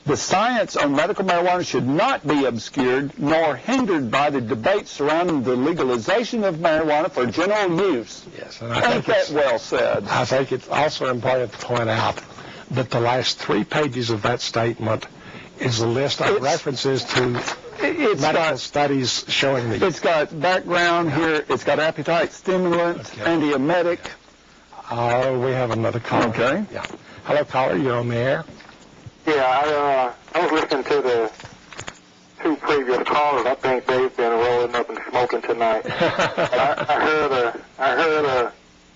The science on medical marijuana should not be obscured nor hindered by the debate surrounding the legalization of marijuana for general use. Yes, and I think that's well said. I think it's also important to point out that the last 3 pages of that statement is a list of references to medical studies showing the... It's got background here. It's got appetite stimulant, antiemetic. We have another caller. Okay. Yeah. Hello, caller. You're on the air. Yeah, I was listening to the 2 previous callers. I think they've been rolling up and smoking tonight. I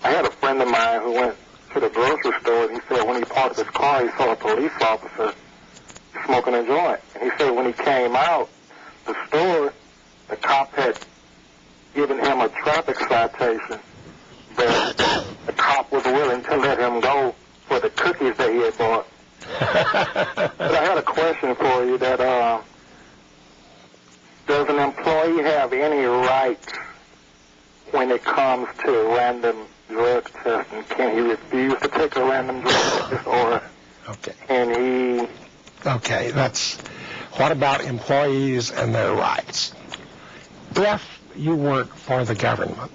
had a friend of mine who went to the grocery store, and he said when he parked his car, he saw a police officer smoking a joint. And he said when he came out the store, the cop had given him a traffic citation, but the cop was willing to let him go for the cookies that he had bought. But I had a question for you that does an employee have any rights when it comes to random drug testing? Can he refuse to take a random drug test, or can he... Okay, what about employees and their rights? If you work for the government,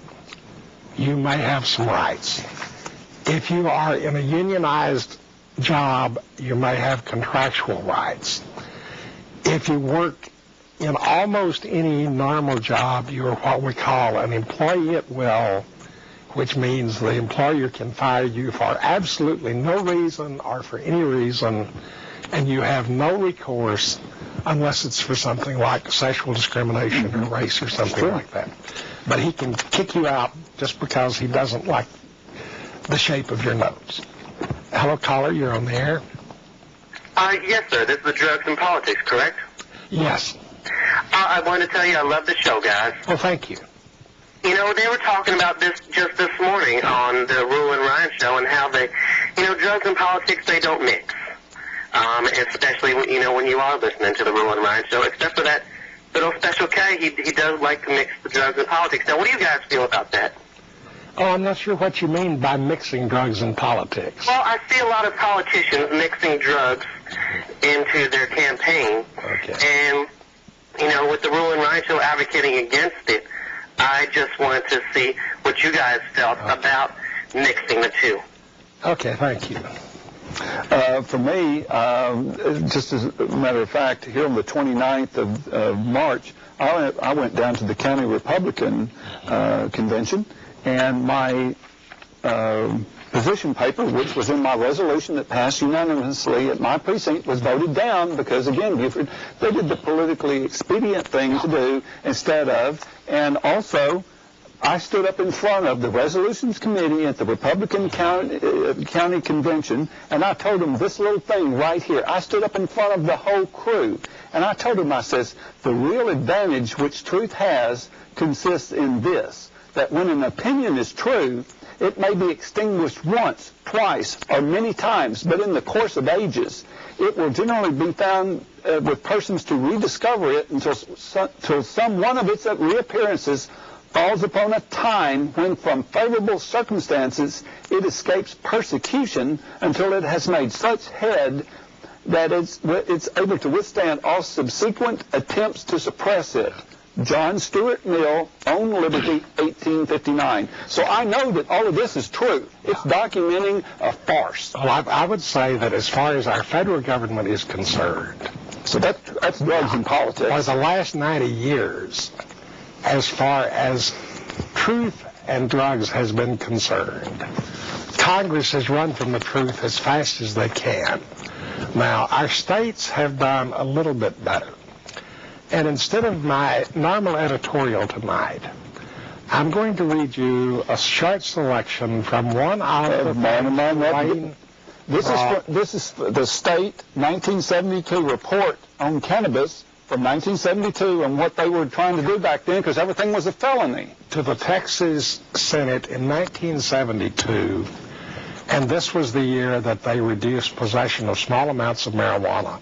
you may have some rights. If you are in a unionized job, you may have contractual rights. If you work in almost any normal job, you are what we call an employee at will, which means the employer can fire you for absolutely no reason or for any reason, and you have no recourse unless it's for something like sexual discrimination or race or something like that. But he can kick you out just because he doesn't like the shape of your nose. Hello, caller, you're on the air. Yes, sir. This is the Drugs and Politics, correct? Yes. I wanted to tell you I love the show, guys. Well, thank you. You know, they were talking about this just this morning on the Rule and Ryan show and how they, drugs and politics, they don't mix. Especially, when you are listening to the Rule and Ryan show, except for that little Special K, he does like to mix the drugs and politics. Now, what do you guys feel about that? Oh, I'm not sure what you mean by mixing drugs and politics. Well, I see a lot of politicians mixing drugs into their campaign. Okay. And, with the Rule and Ryan show advocating against it, I just wanted to see what you guys felt about mixing the two. Okay, thank you. For me, just as a matter of fact, here on the 29th of March, I went down to the County Republican Convention, and my position paper, which was in my resolution that passed unanimously at my precinct, was voted down because, again, Buford, they did the politically expedient thing to do instead of, and also I stood up in front of the Resolutions Committee at the Republican County Convention, and I told them this little thing right here. I stood up in front of the whole crew, and I told them, I says, the real advantage which truth has consists in this, that when an opinion is true, it may be extinguished once, twice, or many times, but in the course of ages, it will generally be found with persons to rediscover it until some one of its reappearances falls upon a time when from favorable circumstances it escapes persecution until it has made such head that it's able to withstand all subsequent attempts to suppress it. John Stuart Mill, Own Liberty, 1859. So I know that all of this is true. It's documenting a farce. Well, I would say that as far as our federal government is concerned, so that's drugs and politics. For the last 90 years, as far as truth and drugs has been concerned, Congress has run from the truth as fast as they can. Now, our states have done a little bit better. And instead of my normal editorial tonight, I'm going to read you a short selection from one out of the This is the state 1972 report on cannabis from 1972 and what they were trying to do back then, because everything was a felony. To the Texas Senate in 1972, and this was the year that they reduced possession of small amounts of marijuana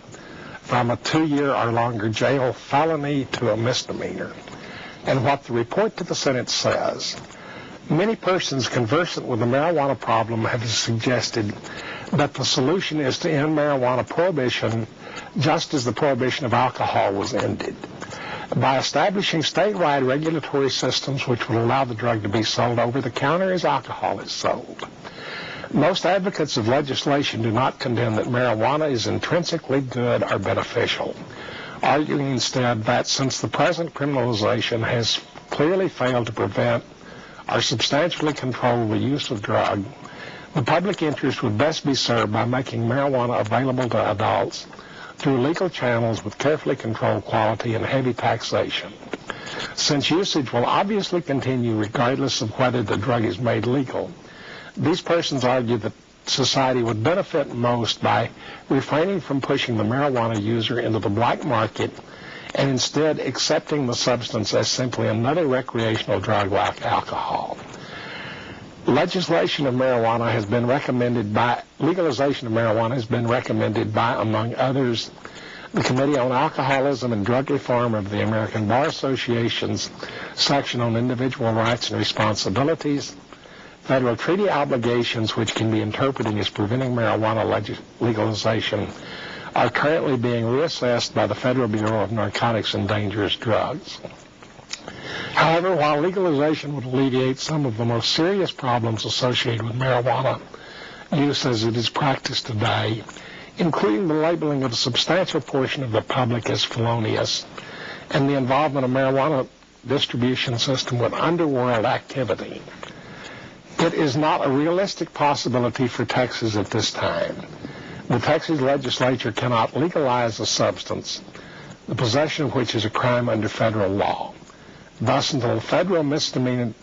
from a 2-year or longer jail felony to a misdemeanor. And what the report to the Senate says, many persons conversant with the marijuana problem have suggested that the solution is to end marijuana prohibition just as the prohibition of alcohol was ended, by establishing statewide regulatory systems which would allow the drug to be sold over the counter as alcohol is sold. Most advocates of legislation do not contend that marijuana is intrinsically good or beneficial, arguing instead that since the present criminalization has clearly failed to prevent or substantially control the use of drug, the public interest would best be served by making marijuana available to adults through legal channels with carefully controlled quality and heavy taxation. Since usage will obviously continue regardless of whether the drug is made legal, these persons argue that society would benefit most by refraining from pushing the marijuana user into the black market and instead accepting the substance as simply another recreational drug like alcohol. Legalization of marijuana has been recommended by, among others, the Committee on Alcoholism and Drug Reform of the American Bar Association's section on individual rights and responsibilities. Federal treaty obligations, which can be interpreted as preventing marijuana legalization, are currently being reassessed by the Federal Bureau of Narcotics and Dangerous Drugs. However, while legalization would alleviate some of the most serious problems associated with marijuana use as it is practiced today, including the labeling of a substantial portion of the public as felonious and the involvement of marijuana distribution system with underworld activity, it is not a realistic possibility for Texas at this time. The Texas legislature cannot legalize a substance, the possession of which is a crime under federal law. Thus, until the federal misdemeanor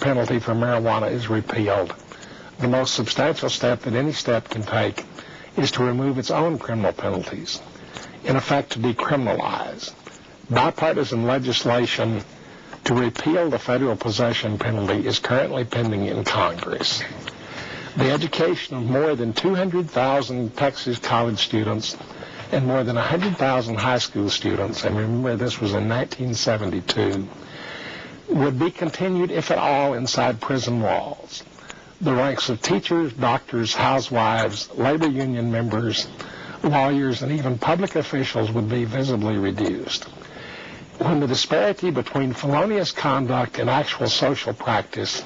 penalty for marijuana is repealed, the most substantial step that any state can take is to remove its own criminal penalties, in effect to decriminalize. Bipartisan legislation to repeal the federal possession penalty is currently pending in Congress. The education of more than 200,000 Texas college students and more than 100,000 high school students, and remember this was in 1972, would be continued, if at all, inside prison walls. The ranks of teachers, doctors, housewives, labor union members, lawyers, and even public officials would be visibly reduced. When the disparity between felonious conduct and actual social practice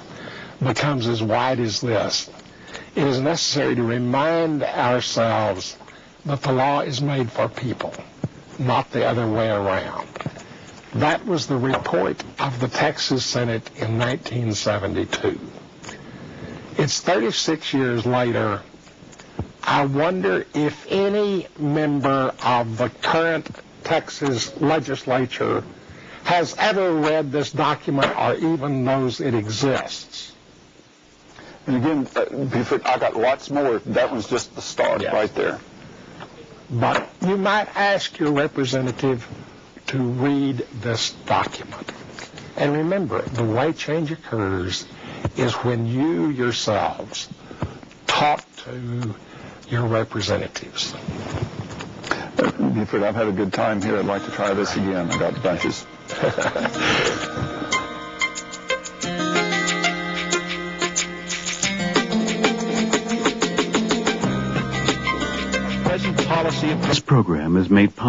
becomes as wide as this, it is necessary to remind ourselves that the law is made for people, not the other way around. That was the report of the Texas Senate in 1972. It's 36 years later. I wonder if any member of the current Texas legislature has ever read this document or even knows it exists. And again, Buford, I got lots more. That one's just the start right there. But you might ask your representative to read this document. And remember, the way change occurs is when you yourselves talk to your representatives. Buford, I've had a good time here. I'd like to try this again. I got bunches. This program is made possible.